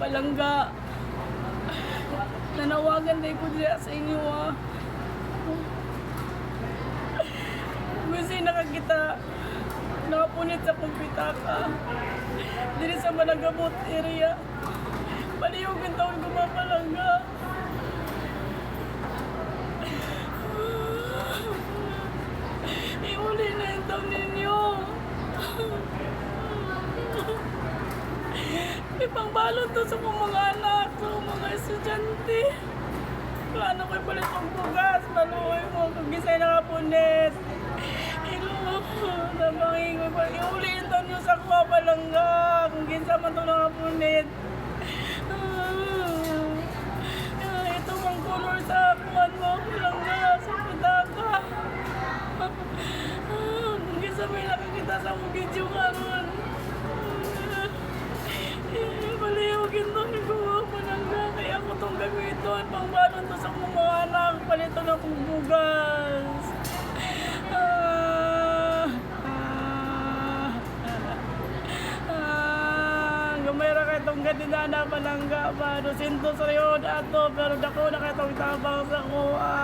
palangga. Nanawagan din ko diya sa inyo Kasi nakakita, nakapunit sa kumpitaka. Dili sa Managabot area. Palihugin taon ko mapalangga. Iuli na yung taon ninyo. May pangbalot to sa mga anak, sa mga estudyante. Plano ko'y palit ang bugas, maluoy mo, kagisay nakapunit. Sabangin ko pa, iuliin to nyo sa kuha palangga, kung ginsa man ito nakapunit. Ito ang color sa kuhan mo, palangga, sa putaka. Kung ginsa may nakakita sa mong video karon. Palihugin to ni kuha palangga, kaya ako itong gamiton. Pangbalon to sa mga anak, palito na kong bugas. Gamera ka itong ganina palangga ba? 200 rayon ato, pero dako na ka itong tabang sa kuha.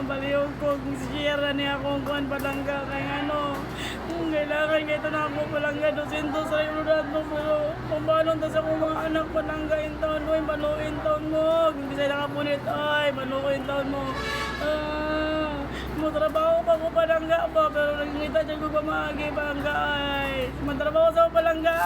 Baliyog ko kung share niya akong kuhan palangga kay ano. Kung kailangan kayo ito na ako palangga, 200 rayon ato, pero pambalon to sa kong mga anak palangga in taon mo, maluin taon mo. Kung bisa nakapunit, ay, maluin taon mo. Trabaho pa ko palangga ba, pero nagngita dyan ko pamagi palangga ay. Matrabaho sa palangga.